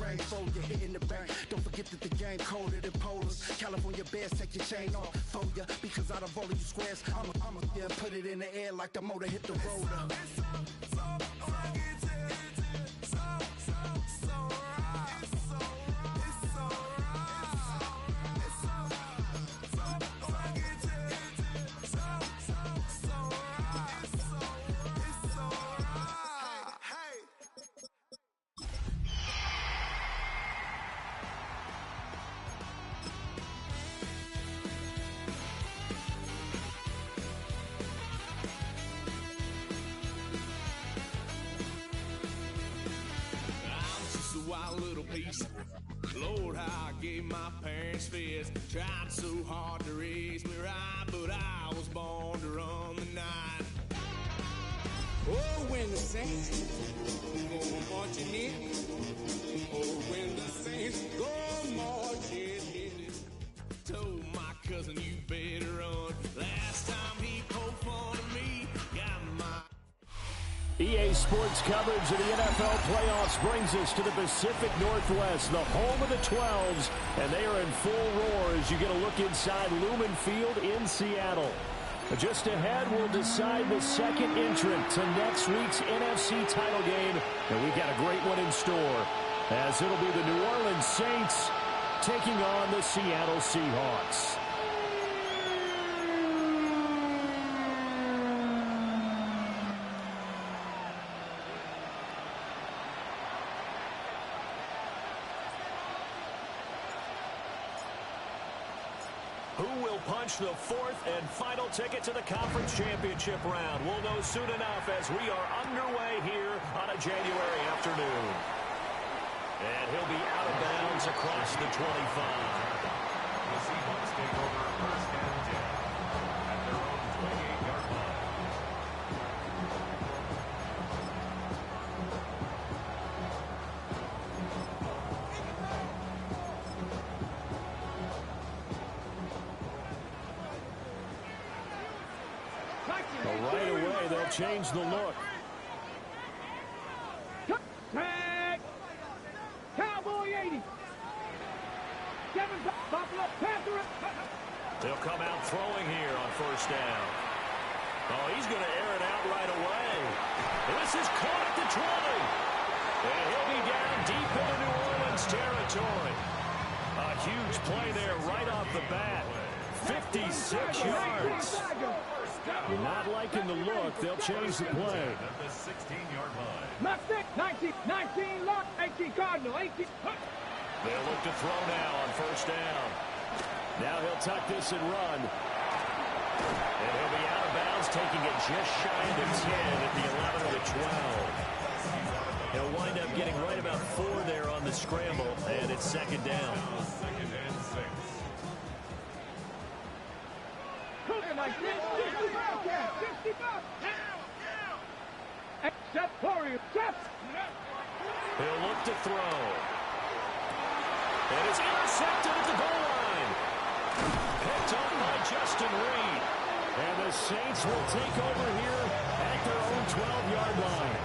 rain for you, hitting the bank. Don't forget that the game colder than polars. California bears, take your chain off for ya, because out of all of you squares, I'ma yeah, put it in the air like the motor hit the rotor. Wild little piece. Lord, how I gave my parents fist. Tried so hard to raise me right, but I was born to run the night. Oh, when the saints go marching in. Oh, when the saints go marching in. Told my cousin, you better run. Last time he poked fun of me, got my EA Sports coverage of the NFL playoffs brings us to the Pacific Northwest, the home of the 12s, and they are in full roar as you get a look inside Lumen Field in Seattle. Just ahead, we'll decide the second entrant to next week's NFC title game, and we've got a great one in store, as it'll be the New Orleans Saints taking on the Seattle Seahawks. Who will punch the fourth and final ticket to the conference championship round? We'll know soon enough as we are underway here on a January afternoon. And he'll be out of bounds across the 25. The Seahawks take over first and 10 at their own 28-yard line. Right away, they'll change the look. Tag! Cowboy 80! Kevin Buffalo Panther! They'll come out throwing here on first down. Oh, he's going to air it out right away. This is caught at the 20. And he'll be down deep into New Orleans territory. A huge play there right off the bat. 56 yards. Not liking the look. They'll change the play. At the 16-yard line. Mustang, 19, lock, 18, Cardinal, 18. They'll look to throw now on first down. Now he'll tuck this and run. And he'll be out of bounds, taking it just shy of the 10 at the 11 of the 12. He'll wind up getting right about 4 there on the scramble, and it's second down. Second and 6. He'll look to throw. And it's intercepted at the goal line. Picked up by Justin Reed. And the Saints will take over here at their own 12-yard line.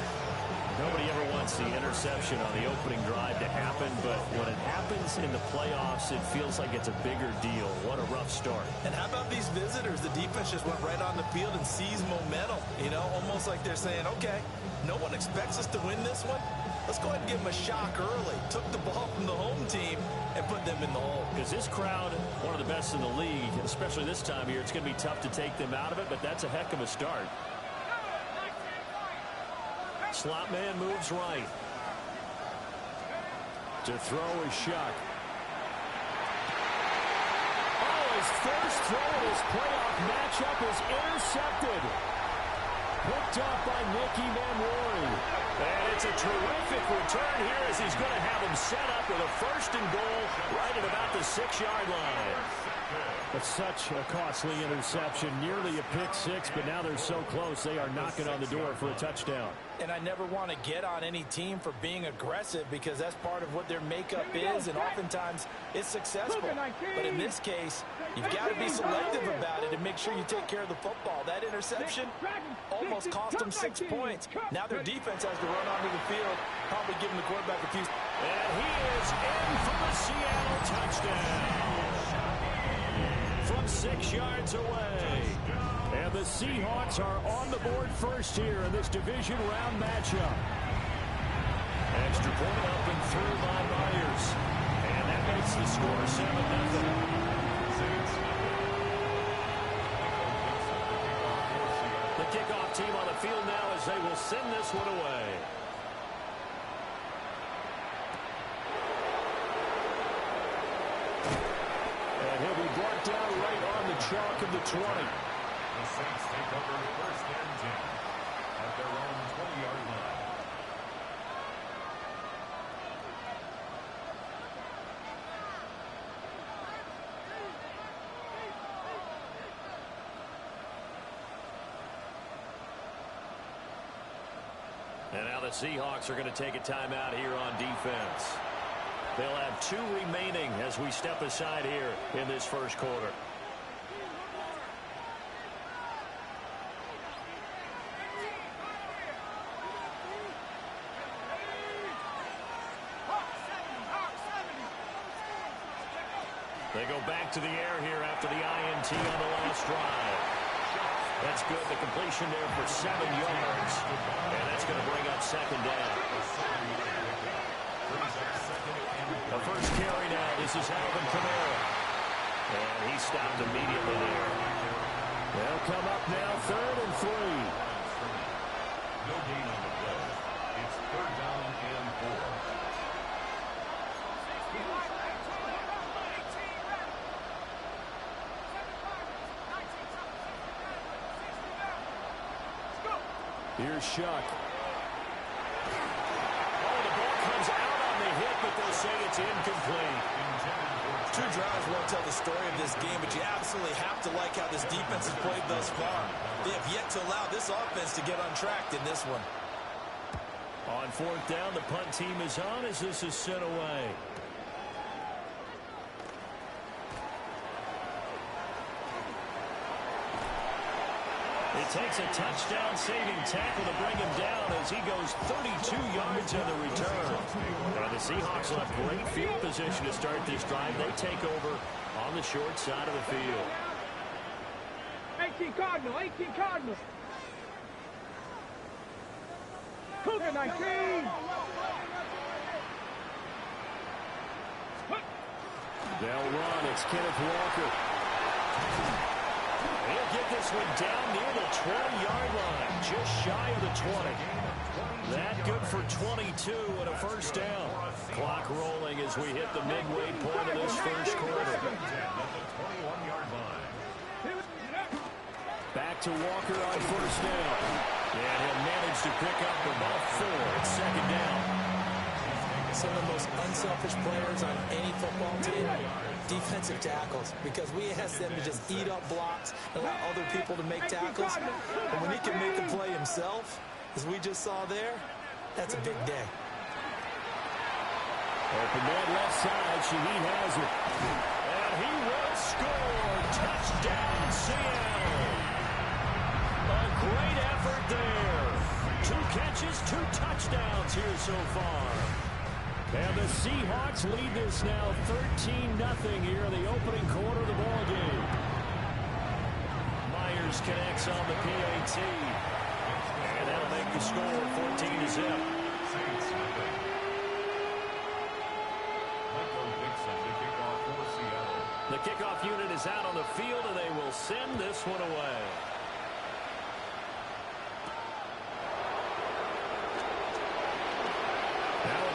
Nobody ever wants the interception on the opening drive to happen, but when it happens in the playoffs, it feels like it's a bigger deal. What a rough start. And how about these visitors? The defense just went right on the field and seized momentum. You know, almost like they're saying, okay, no one expects us to win this one. Let's go ahead and give them a shock early. Took the ball from the home team and put them in the hole. Because this crowd, one of the best in the league, especially this time of year, it's going to be tough to take them out of it, but that's a heck of a start. Slot man moves right. To throw is Shuck. Oh, his first throw in his playoff matchup is intercepted. Picked up by Nicky Manwari. And it's a terrific return here as he's going to have him set up with a first and goal right at about the 6-yard line. But such a costly interception, nearly a pick six, but now they're so close they are knocking on the door for a touchdown. And I never want to get on any team for being aggressive because that's part of what their makeup is, and oftentimes it's successful. But in this case, you've got to be selective about it and make sure you take care of the football. That interception almost cost them 6 points. Now their defense has to run onto the field, probably giving the quarterback a few. And he is 6 yards away. And the Seahawks are on the board first here in this division round matchup. Extra point up and through by Myers. And that makes the score 7-0. The kickoff team on the field now as they will send this one away. And he'll be brought down right on the chalk of the 20. The Saints take over first and 10 at their own 20-yard line. And now the Seahawks are going to take a timeout here on defense. They'll have 2 remaining as we step aside here in this first quarter. They go back to the air here after the INT on the last drive. That's good. The completion there for 7 yards. And that's going to bring up second down. The first carry now. This is Alvin Kamara. And he stopped immediately there. They'll come up now 3rd and 3. No gain on the play. It's 3rd down and 4. Here's Shuck. Oh, the ball comes out on the hit, but they'll say it's incomplete. 2 drives won't tell the story of this game, but you absolutely have to like how this defense has played thus far. They have yet to allow this offense to get untracked in this one. On 4th down, the punt team is on as this is sent away. It takes a touchdown-saving tackle to bring him down as he goes 32 yards on the return. And the Seahawks will have great field position to start this drive. They take over on the short side of the field. 18 Cardinal, 18 Cardinal. Cougar 19. They'll run. It's Kenneth Walker. He'll get this one down near the 20-yard line, just shy of the 20. That good for 22 and a first down. Clock rolling as we hit the midway point of this first quarter. Back to Walker on first down. And he'll manage to pick up about 4 at second down. Some of the most unselfish players on any football team, defensive tackles, because we ask them to just eat up blocks and allow other people to make tackles. And when he can make the play himself, as we just saw there, that's a big day. Open man left side, Shaheed has it. And he will score. Touchdown, Seattle. A great effort there. 2 catches, 2 touchdowns here so far. And the Seahawks lead this now 13-0 here in the opening quarter of the ball game. Myers connects on the PAT. And that'll make the score 14-0. The kickoff unit is out on the field, and they will send this one away.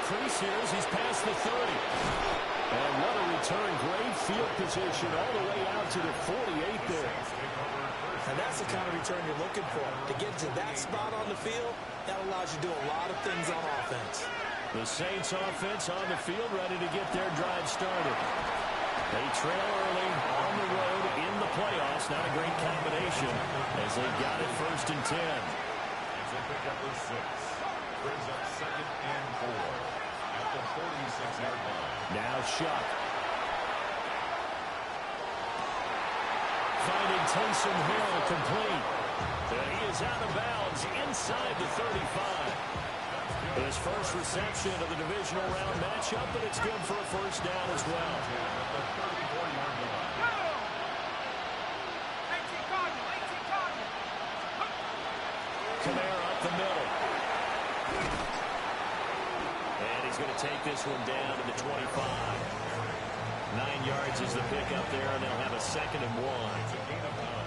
Crease here as he's past the 30. And what a return. Great field position all the way out to the 48 there. And that's the kind of return you're looking for. To get to that spot on the field, that allows you to do a lot of things on offense. The Saints offense on the field ready to get their drive started. They trail early on the road in the playoffs. Not a great combination as they got it 1st and 10. It's a pickup of 6. Brings up 2nd and 4 at the 46-yard line. Now Shuck. Finding Taysom Hill complete. And he is out of bounds inside the 35. His first reception of the divisional round matchup, but it's good for a first down as well. Kamara up the middle. And he's going to take this one down to the 25. 9 yards is the pickup there, and they'll have a 2nd and 1.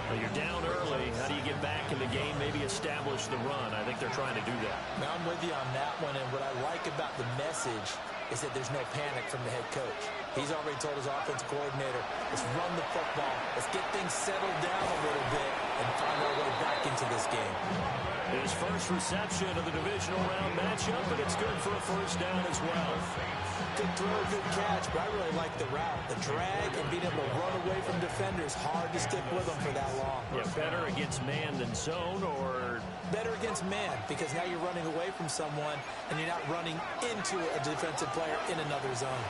But you're down early. How do you get back in the game, maybe establish the run? I think they're trying to do that. Now, I'm with you on that one, and what I like about the message is that there's no panic from the head coach. He's already told his offensive coordinator, let's run the football, let's get things settled down a little bit, and find our way back into this game. His first reception of the divisional round matchup, and it's good for a 1st down as well. Good throw, good catch, but I really like the route. The drag and being able to run away from defenders, hard to stick with them for that long. Yeah, better against man than zone, or? Better against man, because now you're running away from someone, and you're not running into a defensive player in another zone.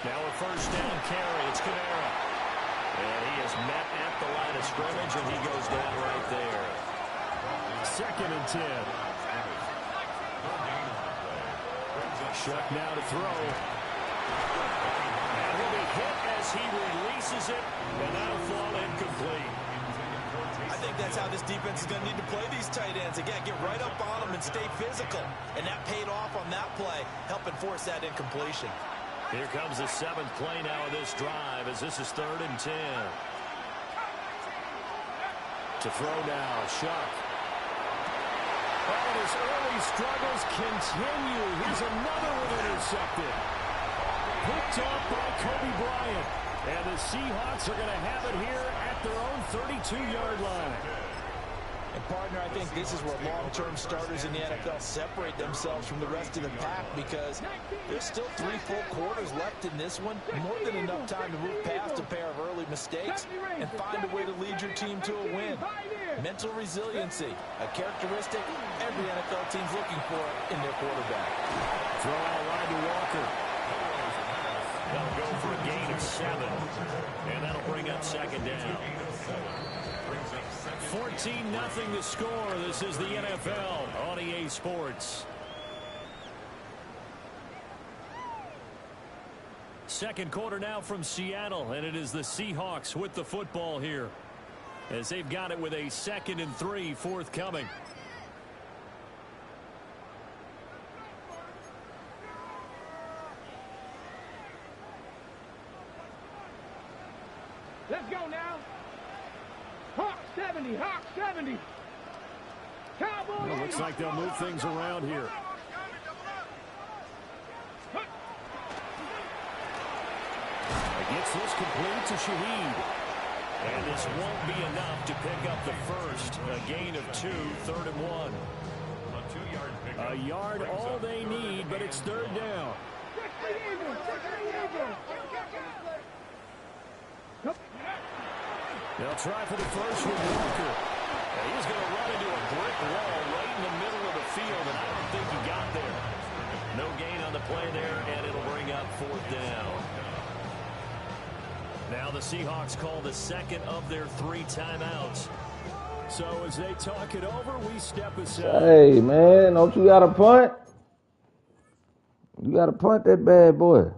Now a 1st down carry, it's Kamara. And he is met at the line of scrimmage, and he goes down right there. 2nd and 10. Shuck now to throw. And he'll be hit as he releases it, and that'll fall incomplete. I think that's how this defense is going to need to play these tight ends. Again, get right up on them and stay physical. And that paid off on that play, helping force that incompletion. Here comes the 7th play now of this drive, as this is 3rd and 10. To throw now, Shuck. And his early struggles continue. Here's another one intercepted. Picked up by Kobe Bryant. And the Seahawks are going to have it here at their own 32-yard line. And, partner, I think this is where long-term starters in the NFL separate themselves from the rest of the pack, because there's still 3 full quarters left in this one. More than enough time to move past a pair of early mistakes and find a way to lead your team to a win. Mental resiliency, a characteristic every NFL team's looking for in their quarterback. Throw out wide to Walker. They'll go for a gain of 7. And that'll bring up 2nd down. 14-0 to score. This is the NFL on EA Sports. 2nd quarter now from Seattle, and it is the Seahawks with the football here, as they've got it with a 2nd and 3 forthcoming. Let's go now. Hawk 70, Hawk 70. Cowboys. Well, looks like they'll move things around here. Gets this complete to Shaheed. And this won't be enough to pick up the 1st. A gain of 2, 3rd and 1. A yard all they need, but it's 3rd down. They'll try for the 1st with Walker. And he's going to run into a brick wall right in the middle of the field, and I don't think he got there. No gain on the play there, and it'll bring up 4th down. Now the Seahawks call the 2nd of their 3 timeouts. So as they talk it over, we step aside. Hey, man, don't you got a punt? You got to punt that bad boy.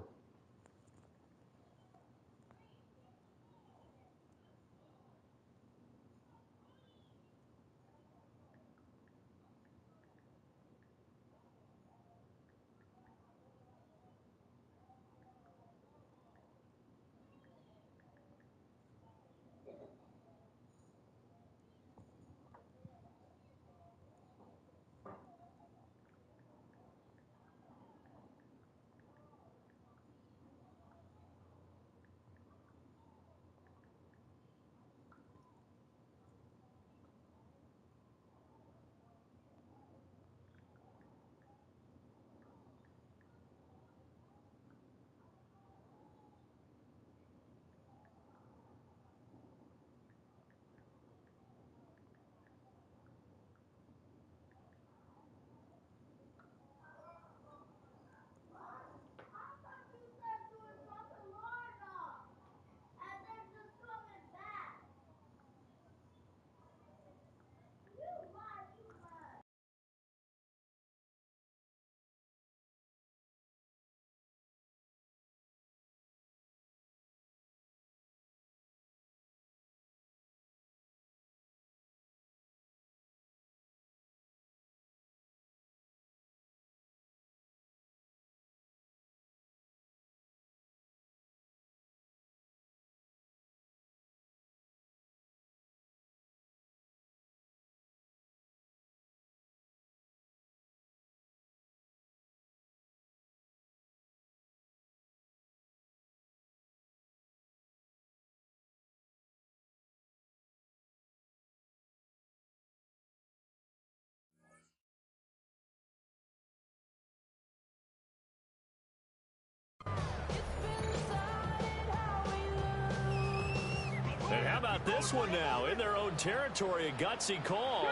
about this one now? In their own territory, a gutsy call.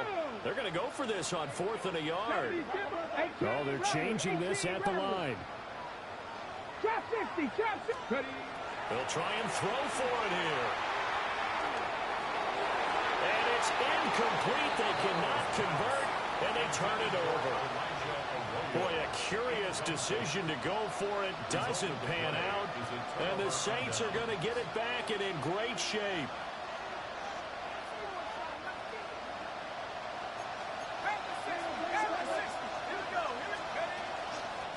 They're going to go for this on 4th and a yard. Oh, they're changing this at the line. They'll try and throw for it here. And it's incomplete. They cannot convert, and they turn it over. Boy, a curious decision to go for it. Doesn't pan out. And the Saints are going to get it back and in great shape.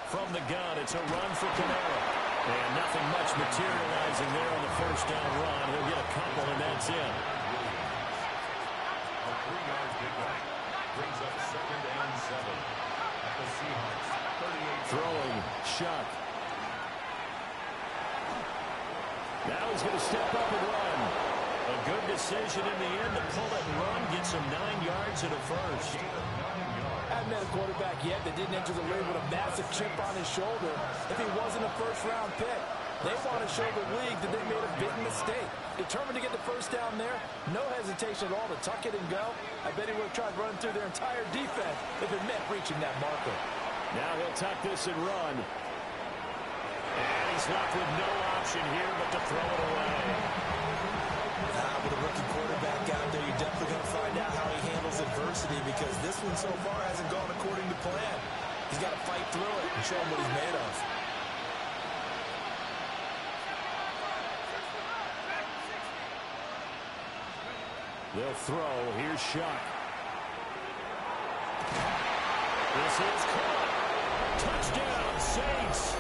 From the gun, it's a run for Camara. And nothing much materializing there on the first down run. He'll get a couple, and that's it. A 3-yard pickup brings up 2nd and 7. The Seahawks, 38. Throwing, Shuck. Now he's going to step up and run. A good decision in the end to pull it and run. Get some 9 yards and a first. Haven't had a quarterback yet that didn't enter the league with a massive chip on his shoulder if he wasn't a first-round pick. They want to show the league that they made a big mistake. Determined to get the first down there, no hesitation at all to tuck it and go. I bet he would have tried running through their entire defense if it meant reaching that marker. Now he'll tuck this and run. And he's left with no option here but to throw it away. With a rookie quarterback out there, you're definitely going to find out how he handles adversity because this one so far hasn't gone according to plan. He's got to fight through it and show him what he's made of. They'll throw. Here's Shuck. This is caught. Touchdown, Saints.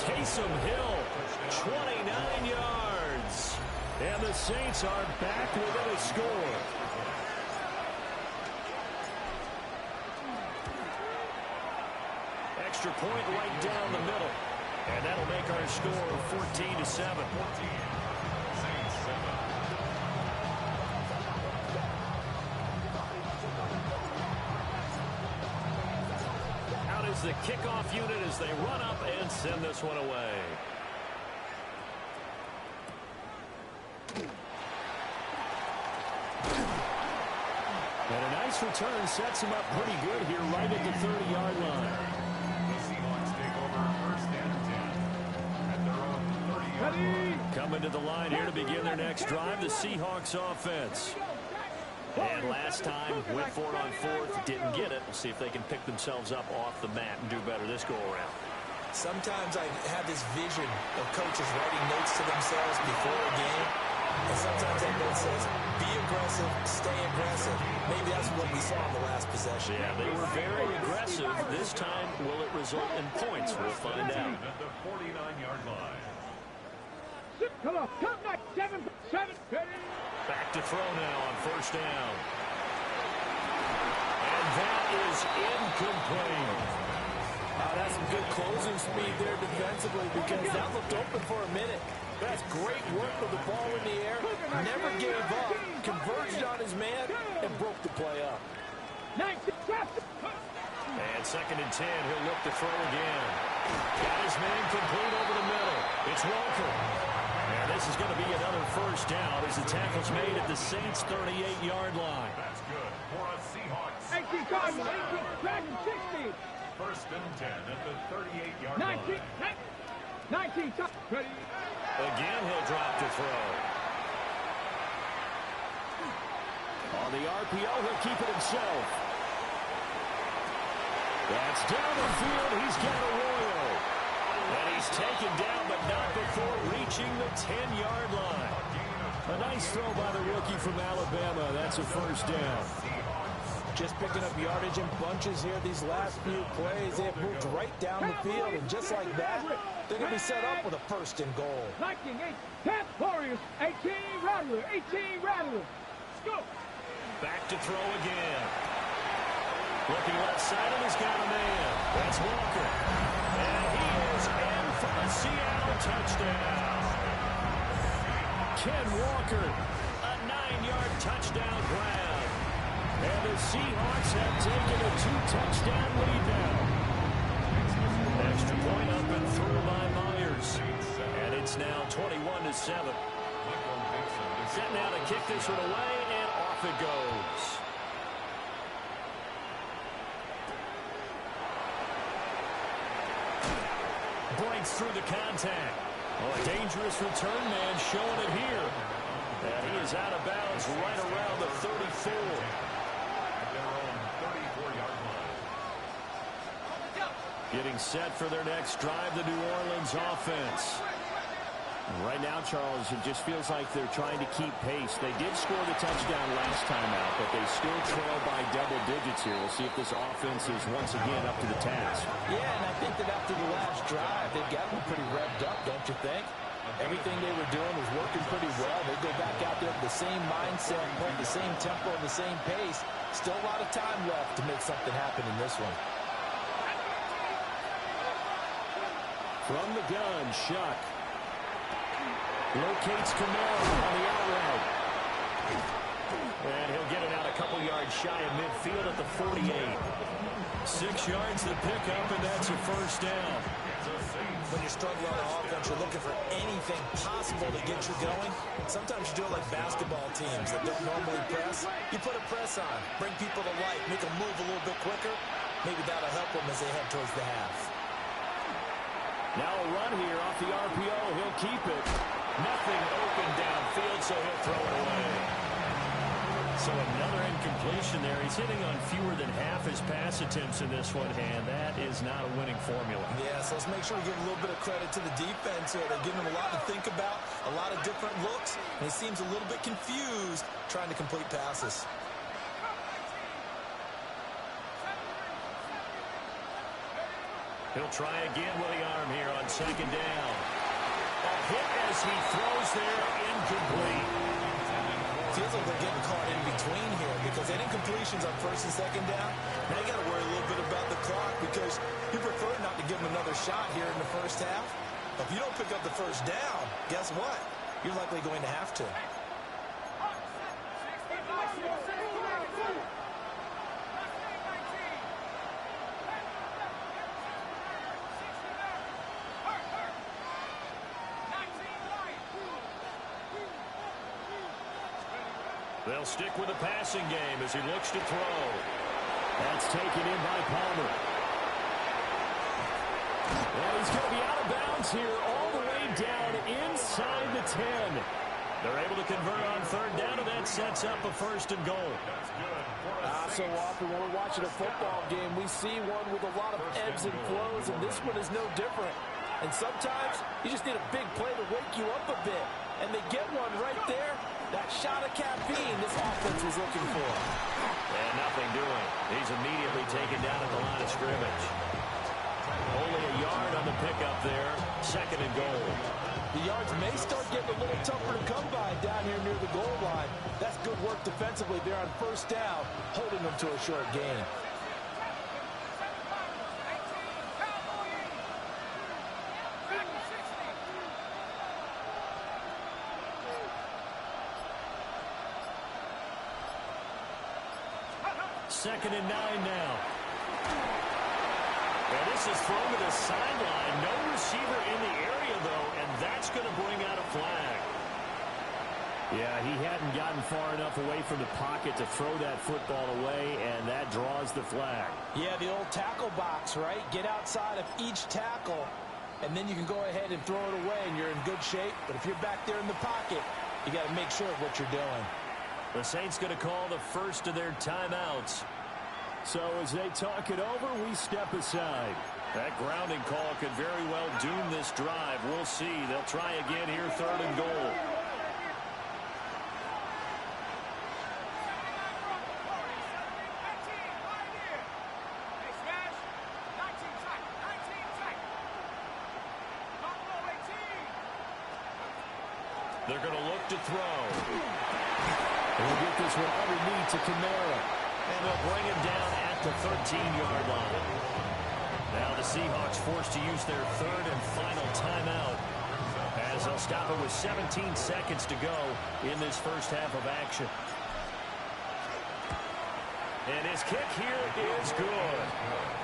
Taysom Hill, 29 yards. And the Saints are back within a score. Extra point right down the middle. And that'll make our score 14-7. Saints 7. Out is the kickoff unit as they run up and send this one away. And a nice return sets him up pretty good here right at the 30-yard line. The Seahawks take over 1st and 10 at their own 30-yard line. Coming to the line here to begin their next drive, the Seahawks offense. And last time, went for it on 4th, didn't get it. We'll see if they can pick themselves up off the mat and do better this go-around. Sometimes I have this vision of coaches writing notes to themselves before a game. And sometimes that note says, be aggressive, stay aggressive. Maybe that's what we saw in the last possession. Yeah, they were very aggressive. This time, will it result in points? We'll find out. At the 49-yard line. Come on, come back, 7. Back to throw now on 1st down. And that is incomplete. That's some good closing speed there defensively because that looked open for a minute. That's great work with the ball in the air. Never gave up. Converged on his man and broke the play up. And 2nd and 10. He'll look to throw again. Got his man complete over the middle. It's Walker. And this is going to be another first down as the tackle's made at the Saints' 38-yard line. That's good for a Seahawks. 18 Cardinal, 18 Dragon, 16. 1st and 10 at the 38-yard line. 19, ready. Again, he'll drop to throw. On the RPO, he'll keep it himself. That's down the field. He's got Arroyo. And he's taken down, but not before reaching the 10-yard line. A nice throw by the rookie from Alabama. That's a first down. Just picking up yardage in bunches here these last few plays. They have moved right down the field, and just like that, they're going to be set up with a 1st and goal. 19, 8, 10 Warriors, 18 Rattler, 18 Rattler. Let's go. Back to throw again. Looking left side, and he's got a man. That's Walker. And he is in for a Seattle touchdown. Ken Walker, a 9-yard touchdown grab. And the Seahawks have taken a 2-touchdown lead now. Extra point up and through by Myers. And it's now 21-7. Set now to kick this one away, and off it goes. Breaks through the contact. Oh, a dangerous return man showing it here. And he is out of bounds right around the 34. At their own 34-yard line. Getting set for their next drive, the New Orleans offense. Right now, Charles, it just feels like they're trying to keep pace. They did score the touchdown last time out, but they still trail by double digits here. We'll see if this offense is once again up to the task. Yeah, and I think that after the last drive, they've got them pretty revved up, don't you think? Everything they were doing was working pretty well. They go back out there with the same mindset, playing the same tempo, and the same pace. Still a lot of time left to make something happen in this one. From the gun, Shuck. Locates Camaro on the out route. And he'll get it out a couple yards shy of midfield at the 48. 6 yards to pick up, and that's a first down. When you're struggling on offense, you're looking for anything possible to get you going. Sometimes you do it like basketball teams that don't normally press. You put a press on, bring people to life, make them move a little bit quicker. Maybe that'll help them as they head towards the half. Now a run here off the RPO. He'll keep it. Nothing open downfield, so he'll throw it away. So another incompletion there. He's hitting on fewer than half his pass attempts in this one, and that is not a winning formula. Yeah, so let's make sure we give a little bit of credit to the defense here. They're giving him a lot to think about, a lot of different looks, and he seems a little bit confused trying to complete passes. He'll try again with the arm here on second down. A hit as he throws there, incomplete. Feels like they're getting caught in between here because any completions on first and second down, now you got to worry a little bit about the clock because you prefer not to give them another shot here in the first half. But if you don't pick up the first down, guess what? You're likely going to have to. They'll stick with the passing game as he looks to throw. That's taken in by Palmer. And he's going to be out of bounds here all the way down inside the 10. They're able to convert on third down, and that sets up a first and goal. So often when we're watching a football game, we see one with a lot of ebbs and flows, and this one is no different. And sometimes you just need a big play to wake you up a bit. And they get one right there. That shot of caffeine this offense was looking for. And nothing doing. He's immediately taken down at the line of scrimmage. Only a yard on the pickup there. Second and goal. The yards may start getting a little tougher to come by down here near the goal line. That's good work defensively there on first down, holding them to a short gain. Second and 9 now. And this is thrown to the sideline. No receiver in the area, though, and that's going to bring out a flag. Yeah, he hadn't gotten far enough away from the pocket to throw that football away, and that draws the flag. Yeah, the old tackle box, right? Get outside of each tackle, and then you can go ahead and throw it away, and you're in good shape. But if you're back there in the pocket, you got to make sure of what you're doing. The Saints going to call the first of their timeouts. So as they talk it over, we step aside. That grounding call could very well doom this drive. We'll see. They'll try again here, third and goal. They're going to look to throw. We'll get this one underneath to Camaro. And they'll bring him down at the 13-yard line. Now the Seahawks forced to use their third and final timeout as they'll stop it with 17 seconds to go in this first half of action. And his kick here is good.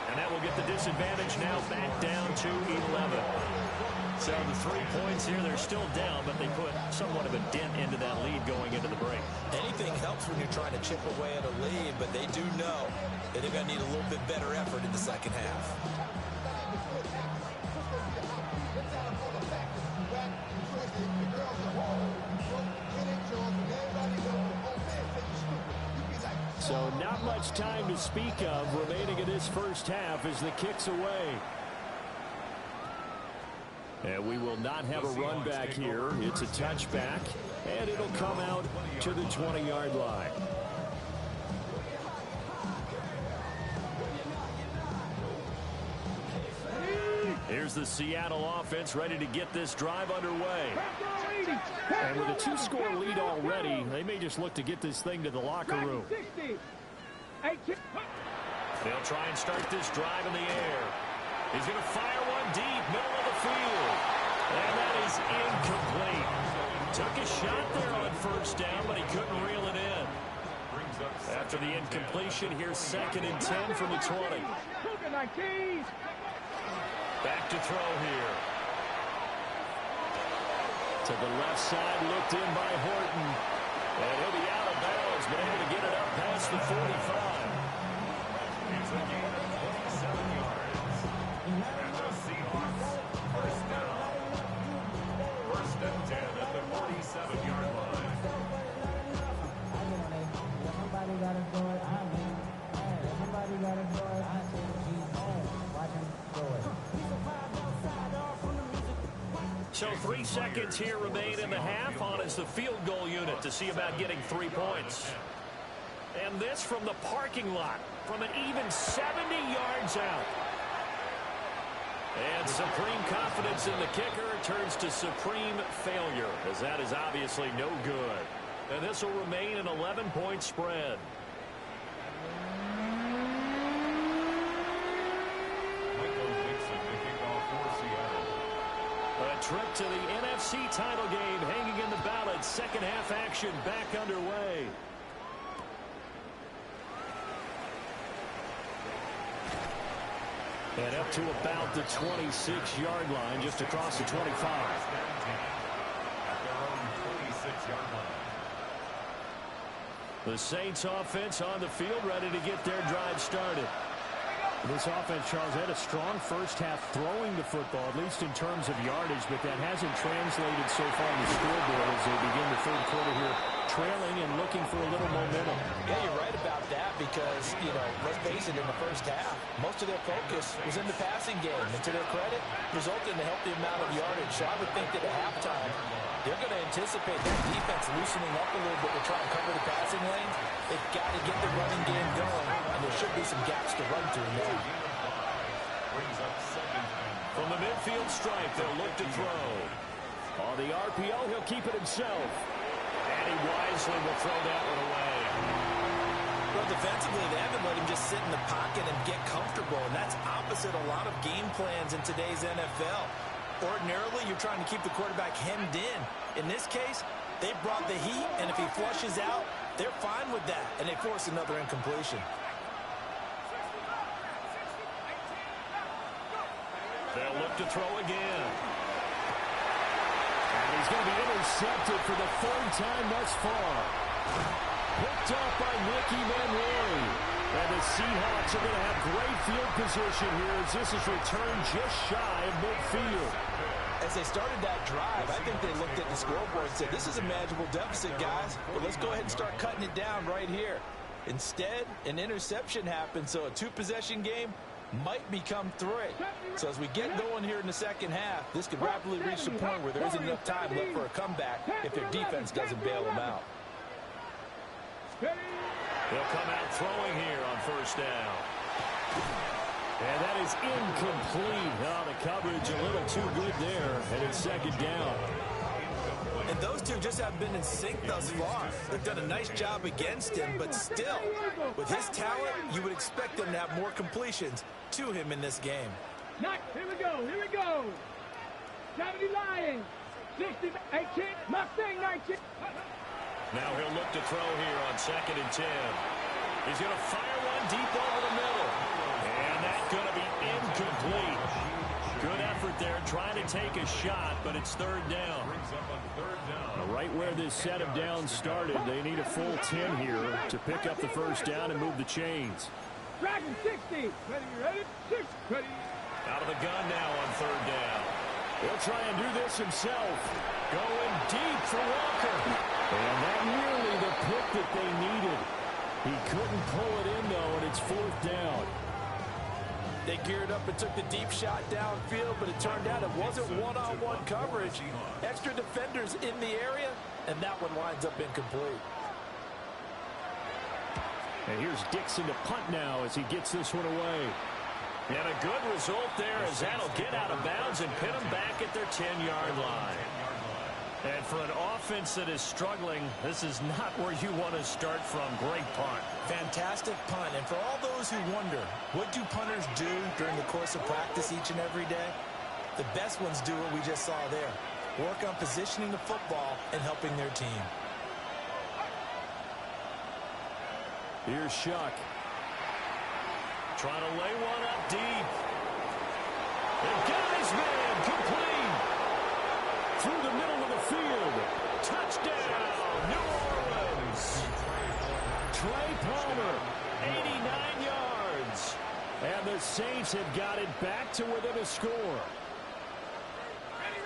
And that will get the disadvantage now back down to 11. So the 3 points here, they're still down, but they put somewhat of a dent into that lead going into the break. Anything helps when you're trying to chip away at a lead, but they do know that they're going to need a little bit better effort in the second half. So not much time to speak of remaining in this first half as the kick's away. And we will not have a run back here. It's a touchback, and it'll come out to the 20-yard line. Here's the Seattle offense ready to get this drive underway. And with a 2-score lead already, they may just look to get this thing to the locker room. They'll try and start this drive in the air. He's going to fire one deep, middle of the field. And that is incomplete. Took a shot there on first down, but he couldn't reel it in. After the incompletion, here's 2nd and 10 from the 20. Back to throw here. To the left side, looked in by Horton. And he'll be out of bounds, but able to get it up past the 45. It's a gain of 27 yards. And the Seahawks, first down. 1st and 10 at the 47-yard line. Somebody got to throw it. Somebody got to throw it. I said, she's home. Watch him throw it. So 3 seconds here remain in the half. On is the field goal unit to see about getting 3 points. And this from the parking lot, from an even 70 yards out. And supreme confidence in the kicker turns to supreme failure, as that is obviously no good. And this will remain an 11-point spread. A trip to the NFC title game hanging in the balance. Second half action back underway. And up to about the 26-yard line, just across the 25. The Saints offense on the field, ready to get their drive started. This offense, Charles, had a strong first half throwing the football, at least in terms of yardage, but that hasn't translated so far on the scoreboard as they begin the third quarter here, trailing and looking for a little momentum. Yeah, you're right about that because, let's face it, in the first half, most of their focus was in the passing game. And to their credit, resulted in a healthy amount of yardage. So I would think that at halftime, they're going to anticipate that defense loosening up a little bit to try and cover the passing lanes. They've got to get the running game going, and there should be some gaps to run through now. From the midfield stripe, they'll look to throw. On the RPO, he'll keep it himself. And he wisely will throw that one away. Well, defensively, they haven't let him just sit in the pocket and get comfortable, and that's opposite a lot of game plans in today's NFL. Ordinarily, you're trying to keep the quarterback hemmed in. In this case, they brought the heat, and if he flushes out, they're fine with that, and they force another incompletion. They'll look to throw again. And he's going to be intercepted for the 3rd time thus far. Picked up by Nicky Manwari. And the Seahawks are going to have great field position here as this is returned just shy of midfield. As they started that drive, I think they looked at the scoreboard and said, this is a manageable deficit, guys, but let's go ahead and start cutting it down right here. Instead, an interception happened, so a 2-possession game might become 3. So as we get going here in the second half, this could rapidly reach the point where there isn't enough time left for a comeback if their defense doesn't bail them out. They'll come out throwing here on first down. And that is incomplete. Oh, the coverage a little too good there, and it's 2nd down. And those two just haven't been in sync thus far. They've done a nice job against him, but still, with his talent, you would expect them to have more completions to him in this game. Here we go. 70 Lions, 60, 18, Mustang 19. Now he'll look to throw here on 2nd and 10. He's going to fire one deep over the middle. And that's going to be incomplete. Good effort start there, trying to take a shot, but it's third down. Right where this set of downs started, they need a full 10 here to pick up the first down and move the chains. Dragon 60. Ready? 6. Ready. Out of the gun now on third down. He'll try and do this himself. Going deep for Walker. And that nearly the pick that they needed. He couldn't pull it in, though, and it's fourth down. They geared up and took the deep shot downfield, but it turned out it wasn't one-on-one coverage. Extra defenders in the area, and that one winds up incomplete. And here's Dixon to punt now as he gets this one away. And a good result there as that'll get out of bounds and pin them back at their 10-yard line. And for an offense that is struggling, this is not where you want to start from. Great punt. Fantastic punt. And for all those who wonder, what do punters do during the course of practice each and every day? The best ones do what we just saw there. Work on positioning the football and helping their team. Here's Shuck. Trying to lay one up deep. And got his man complete. Through the middle of the field. Touchdown, New Orleans. Trey Palmer, 89 yards. And the Saints have got it back to within a score.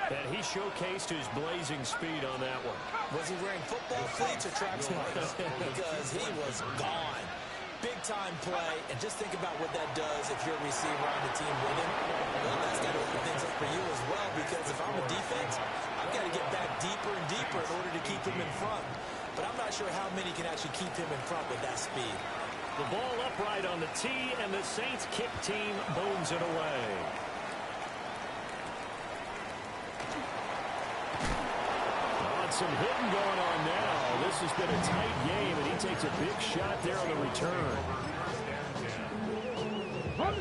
And he showcased his blazing speed on that one. Was he wearing football cleats or track spikes? Because he was gone. Big-time play, and just think about what that does if you're a receiver on the team with him. Well, that's got to open things up for you as well, because if I'm a defense, I've got to get back deeper and deeper in order to keep him in front. But I'm not sure how many can actually keep him in front with that speed. The ball upright on the tee, and the Saints kick team booms it away. Some hitting going on now. This has been a tight game, and he takes a big shot there on the return.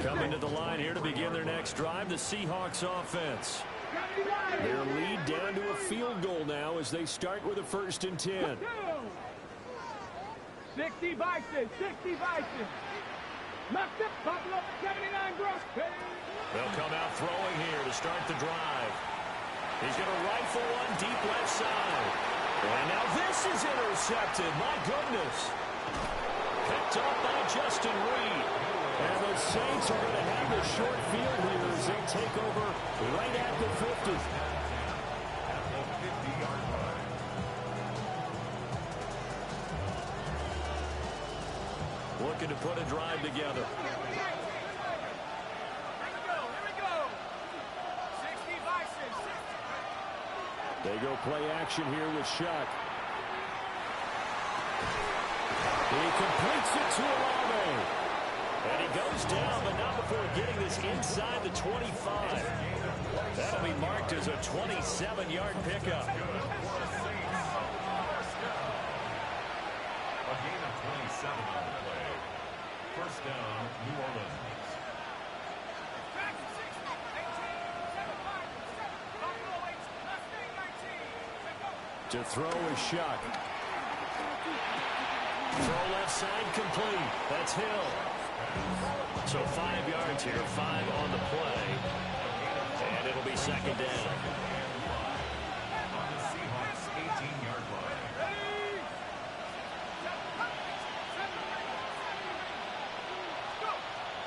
Coming to the line here to begin their next drive, the Seahawks offense. Their lead down to a field goal now as they start with a 1st and 10. 60 Bison. 60 Bison. Knocked up Buffalo. 79 Gross. They'll come out throwing here to start the drive. He's going to rifle one deep left side. And now this is intercepted. My goodness. Picked up by Justin Reed. And the Saints are going to have the short field here as they take over right at the 50. At the 50-yard line. Looking to put a drive together. They go play action here with Shuck. He completes it to Olave. And he goes down, but not before getting this inside the 25. That'll be marked as a 27-yard pickup. A gain of 27 on the play. First down, New Orleans. To throw is Shuck. Throw left side complete. That's Hill. So 5 yards here, 5 on the play. And it'll be second down. On the Seahawks 18-yard line.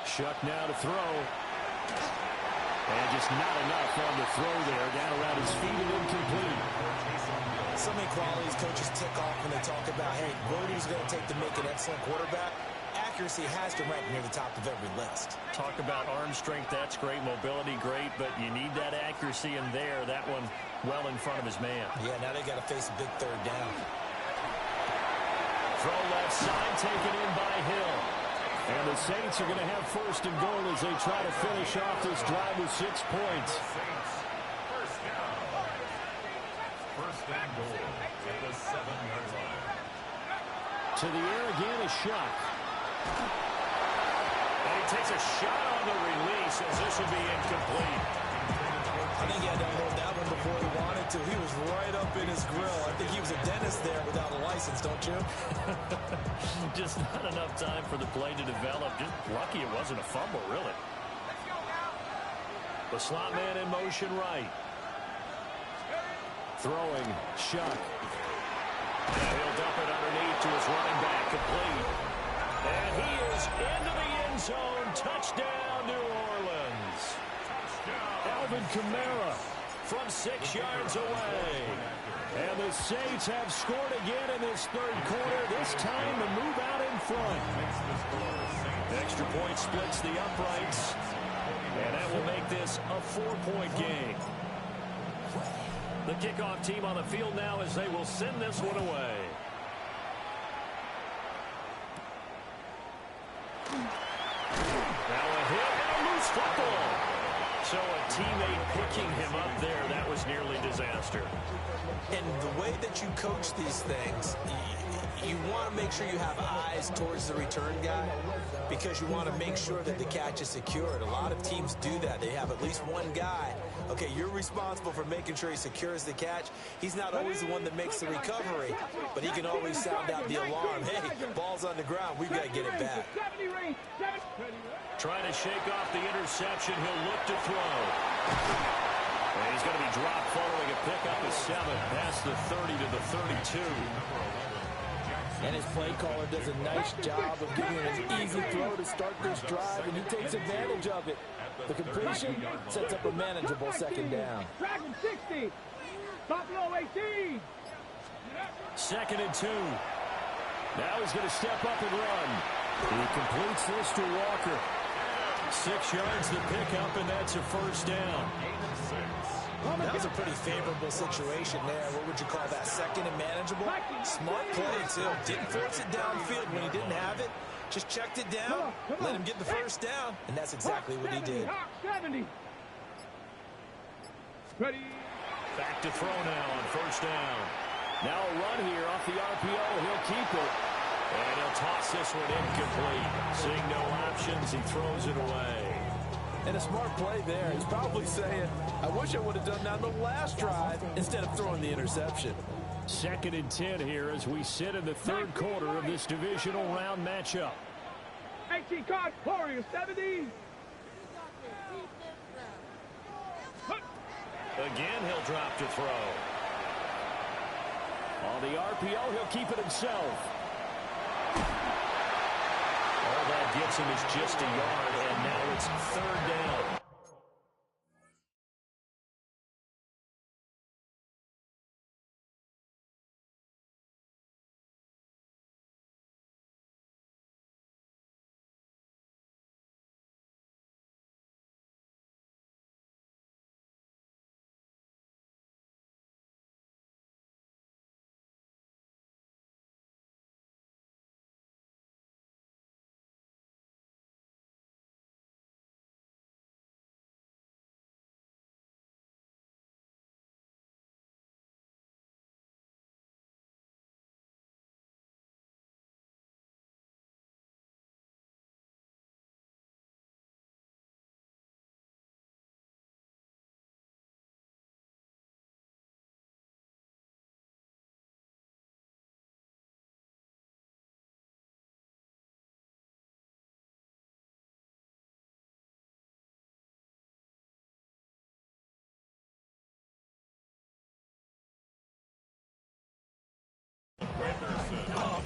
Shuck now to throw. And just not enough on the throw there. Down around his feet and incomplete. So many qualities coaches tick off when they talk about, hey, what he's going to take to make an excellent quarterback. Accuracy has to rank near the top of every list. Talk about arm strength, that's great. Mobility, great. But you need that accuracy in there. That one well in front of his man. Yeah, now they got to face a big third down. Throw left side, taken in by Hill. And the Saints are going to have 1st and goal as they try to finish off this drive with 6 points. First and goal at the 7-yard line. To the air again is Shuck. And he takes a shot on the release as this would be incomplete. I think he had to unload that one before he wanted to. He was right up in his grill. I think he was a dentist there without a license, don't you? Just not enough time for the play to develop. Just lucky it wasn't a fumble, really. The slot man in motion right. Throwing, Shuck. And he'll dump it underneath to his running back, complete. And he is into the end zone. Touchdown, New Orleans. Alvin Kamara from 6 yards away. And the Saints have scored again in this third quarter. This time to move out in front. Extra point splits the uprights. And that will make this a 4-point game. The kickoff team on the field now as they will send this one away. Now a hit and a loose football. So a teammate picking him up there, that was nearly disaster. And the way that you coach these things, you want to make sure you have eyes towards the return guy because you want to make sure that the catch is secured. A lot of teams do that. They have at least one guy. Okay, you're responsible for making sure he secures the catch. He's not always the one that makes the recovery, but he can always sound out the alarm. Hey, ball's on the ground. We've got to get it back. Trying to shake off the interception. He'll look to throw. And he's going to be dropped following a pickup of 7 past the 30 to the 32. And his play caller does a nice job of giving him an easy throw to start this drive, and he takes advantage of it. The completion sets up a manageable second down. Dragon 60. Buffalo 18. 2nd and 2. Now he's going to step up and run. He completes this to Walker. 6 yards the pickup, and that's a first down. That was a pretty favorable situation there. What would you call that? Second and manageable? Smart play, too. Didn't force it downfield when he didn't have it. Just checked it down, let him get the first down, and that's exactly what he did. 70. Ready. Back to throw now on first down. Now a run here off the RPO. He'll keep it. And he'll toss this one incomplete. Seeing no options, he throws it away. And a smart play there. He's probably saying, I wish I would have done that on the last drive instead of throwing the interception. 2nd and 10 here as we sit in the third quarter of this divisional round matchup. 18 card, Warriors 70. Again, he'll drop to throw. On the RPO, he'll keep it himself. All that gets him is just a yard, and now it's 3rd down.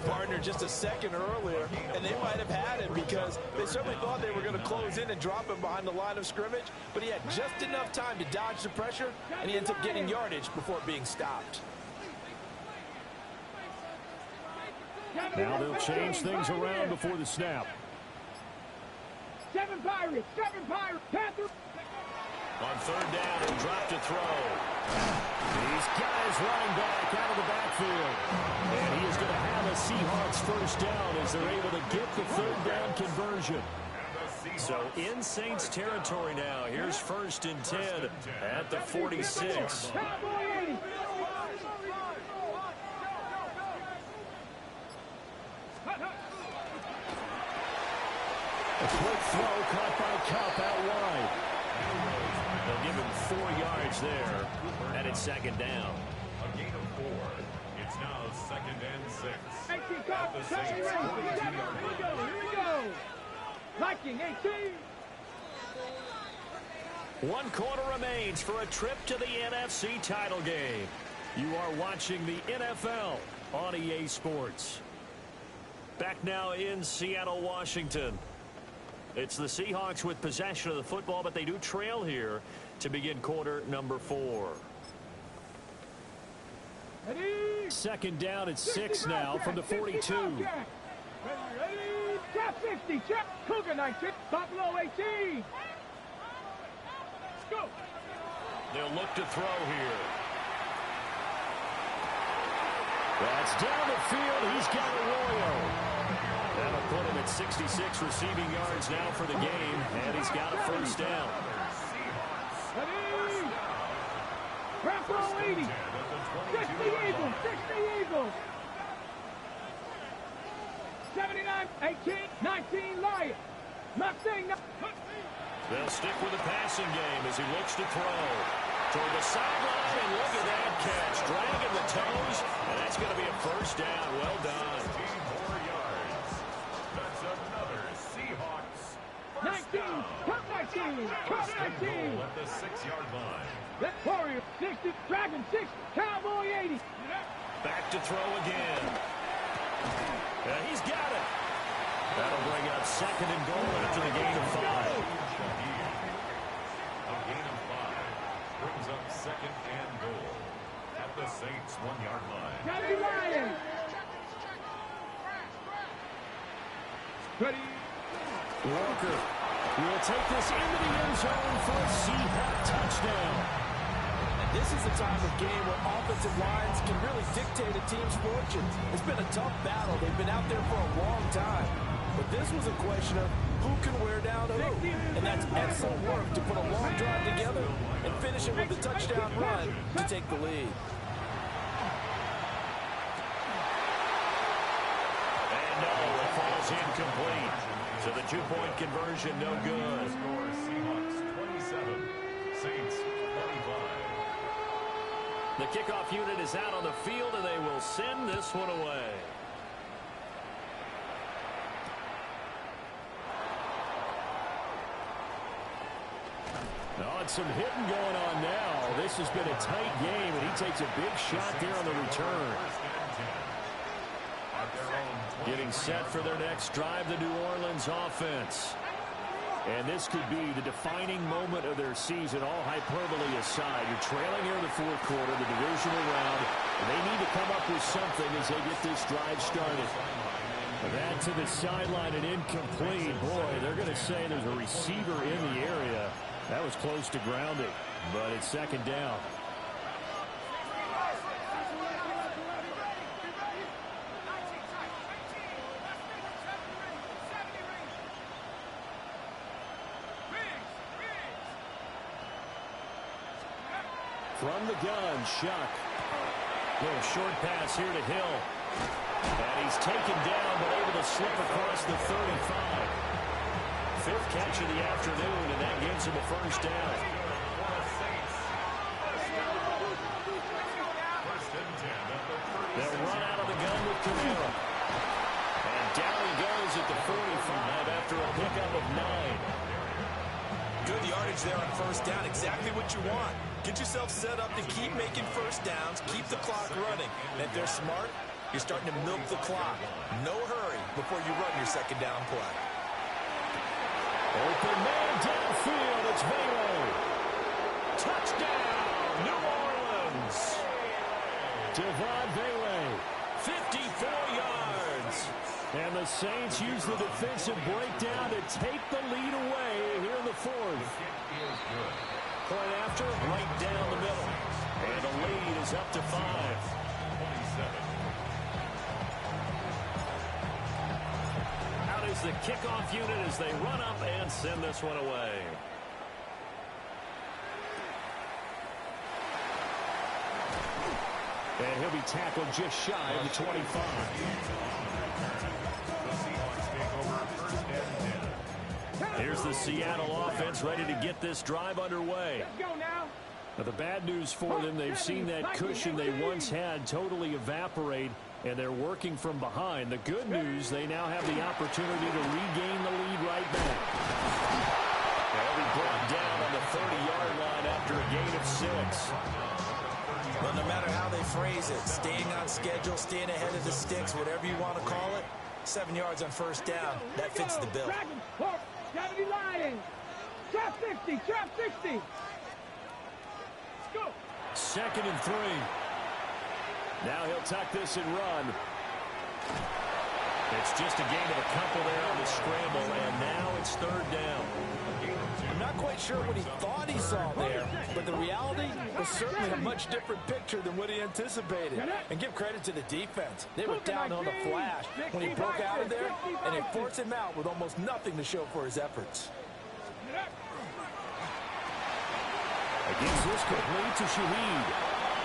Partner just a second earlier, and they might have had him because they certainly thought they were going to close in and drop him behind the line of scrimmage, but he had just enough time to dodge the pressure, and he ends up getting yardage before being stopped. Now they'll change things around before the snap. 7 Pirates, Panthers. On 3rd down, he'll drop to throw. He's got his running back out of the backfield. And he is going to have a Seahawks first down as they're able to get the 3rd down conversion. So in Saints territory now. Here's 1st and 10 at the 46. A quick throw caught by Cup out wide. They'll give him 4 yards there, and it's 2nd down. A gain of 4. It's now 2nd and 6. At the Saints 42-yard line. Here we go. Viking 18. 1 quarter remains for a trip to the NFC title game. You are watching the NFL on EA Sports. Back now in Seattle, Washington. It's the Seahawks with possession of the football, but they do trail here to begin quarter number 4. Second down at 6 now from the 42. Ready, check 50, check. Cougar 19, Buffalo 18. Let's go. They'll look to throw here. That's down the field. He's got Arroyo. That'll put him at 66 receiving yards now for the game, and he's got a first down. Ready. Buffalo 80. 60 Eagles, 60 Eagles. 79, 18, 19 Lions. Mustang. They'll stick with the passing game as he looks to throw. Toward the sideline, and look at that catch. Dragging the toes, and that's going to be a first down. Well done. 4 yards. That's another Seahawks. 19, cut 19, cut 19. At the 6-yard line. That Warrior 60, Dragon 60, Cowboy 80. Back to throw again. He's got it. That'll bring up second and goal after the gain of 5. A gain of 5 brings up second and goal at the Saints' 1-yard line. Gotta be Lions. Ready. Walker will take this into the end zone for a Seahawk touchdown. This is the time of game where offensive lines can really dictate a team's fortunes. It's been a tough battle. They've been out there for a long time. But this was a question of who can wear down who. And that's excellent work to put a long drive together and finish it with a touchdown run to take the lead. And no, it falls incomplete. So the 2-point conversion, no good. Score Seahawks 27, Saints 25. The kickoff unit is out on the field, and they will send this one away. Oh, and some hitting going on now. This has been a tight game, and he takes a big shot there on the return. Getting set for their next drive, the New Orleans offense. And this could be the defining moment of their season, all hyperbole aside. You're trailing here in the 4th quarter, the divisional round, and they need to come up with something as they get this drive started. That to the sideline and incomplete. Boy, they're going to say there's a receiver in the area. That was close to grounding, but it's second down. From the gun, Shuck. Little short pass here to Hill. And he's taken down, but able to slip across the 35. 5th catch of the afternoon, and that gives him a first down. They'll run out of the gun with Camara. And down he goes at the 45 after a pickup of 9. Good yardage there on first down. Exactly what you want. Get yourself set up to keep making first downs, keep the clock running. And if they're smart, you're starting to milk the clock. No hurry before you run your second down play. Open man downfield. It's Velo. Touchdown, New Orleans. Devon Vele, 54 yards. And the Saints use the defensive breakdown to take the lead away here in the 4th. Point after, right down the middle. And the lead is up to 5. Out is the kickoff unit as they run up and send this one away. And he'll be tackled just shy of the 25. Here's the Seattle offense ready to get this drive underway. Let's go now. Now, the bad news for them, they've seen that cushion they once had totally evaporate, and they're working from behind. The good news, they now have the opportunity to regain the lead right back. They'll be brought down on the 30-yard line after a gain of 6. Well, no matter how they phrase it, staying on schedule, staying ahead of the sticks, whatever you want to call it, 7 yards on first down, that fits the bill. Dragons, Hawks, 70 Lions. Trap 60, trap 60. Let's go. 2nd and 3. Now he'll tuck this and run. It's just a gain of a couple there on the scramble, and now it's 3rd down. I'm not quite sure what he thought he saw there, but the reality was certainly a much different picture than what he anticipated. And give credit to the defense. They were down on the flash when he broke out of there, and they forced him out with almost nothing to show for his efforts. Against this complete to Shaheed.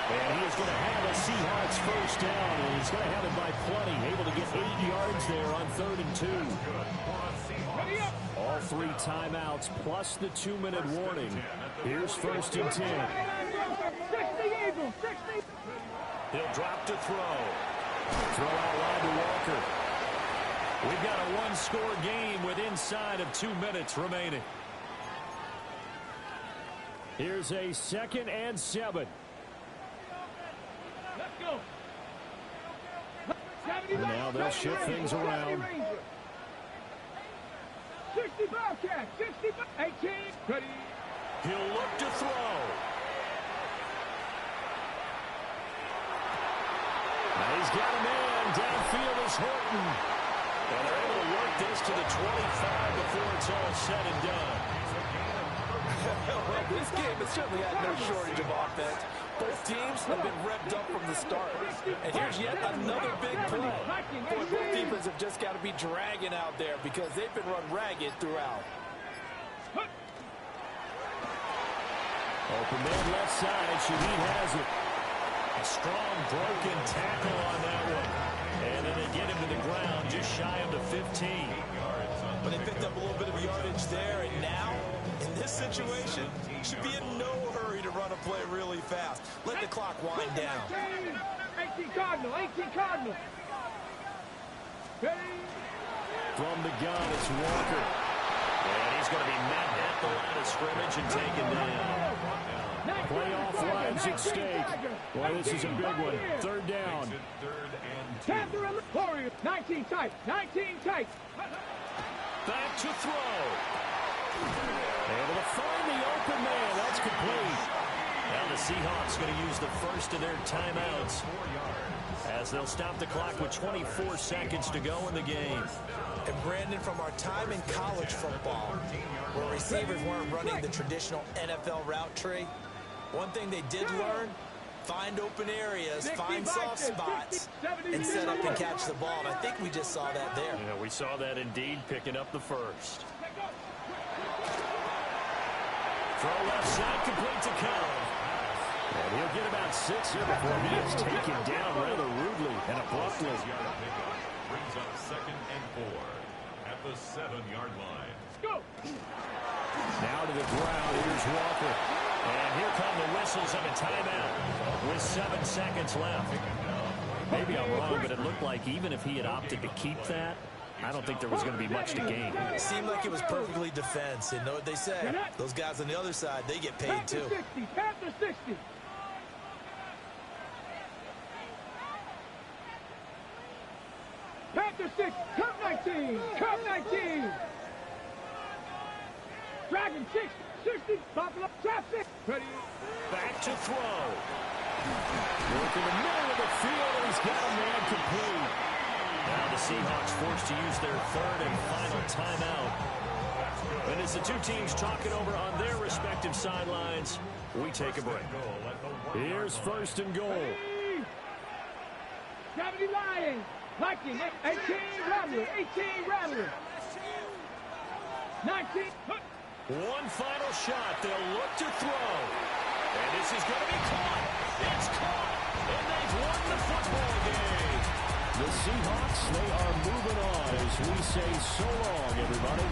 And he is going to have a Seahawks first down, and he's going to have it by plenty. Able to get 8 yards there on 3rd and 2. All 3 timeouts plus the 2-minute warning. Here's 1st and 10. He'll drop to throw. Throw out wide to Walker. We've got a 1-score game with inside of 2 minutes remaining. Here's a 2nd and 7. Let's go. And now they'll shift things around. 60 Bobcat, 60, 18, ready. He'll look to throw. Now he's got a man. Downfield is Horton. And they're able to work this to the 25 before it's all said and done. Well, this game has certainly had no shortage of offense. Both teams have been revved up from the start. And here's yet another big play. Boy, both defenses have just got to be dragging out there because they've been run ragged throughout. Open man left side. Shaheed has it. A strong broken tackle on that one. And then they get him to the ground just shy of the 15. But they picked up a little bit of yardage there, and now, in this situation, should be in no hurry to run a play really fast. Let the clock wind down. 18 Cardinal, 18 Cardinal. From the gun, it's Walker. And he's going to be met at the line of scrimmage and taken down. Playoff lives at stake. Well, this is a big one. 3rd down. Panther and the Warriors. 19 tight, 19 tight. Back to throw. Able to find the open man. That's complete. Now the Seahawks going to use the first of their timeouts as they'll stop the clock with 24 seconds to go in the game. And Brandon, from our time in college football, where receivers weren't running the traditional NFL route tree, one thing they did learn, find open areas, find soft spots, and set up and catch the ball. And I think we just saw that there. Yeah, we saw that indeed, picking up the first. Throw left side, complete to Cobb. And he'll get about 6 here before he is taken down rather rudely and abruptly. Brings up 2nd and 4 at the 7-yard line. Go. Now to the ground, here's Walker. And here come the whistles of a timeout with 7 seconds left. Maybe I'm wrong, but it looked like even if he had opted to keep that, I don't think there was going to be much to gain. It seemed like it was perfectly defense. And know what they say? Those guys on the other side, they get paid too. Panther 60. Panther 6, Cup 19, Cup 19. Dragon 6, 60, Buffalo, trap 6. Ready. Back to throw. Work in the middle of the field, and he's got a man complete. Now the Seahawks forced to use their 3rd and final timeout. And as the two teams talk it over on their respective sidelines, we take a break. Here's 1st and goal. 70 Lions. Viking, 18 Ramblers, 18 Ramblers. 19. One final shot. They'll look to throw. And this is going to be caught. It's caught. And they've won the football game. The Seahawks, they are moving on as we say so long, everybody.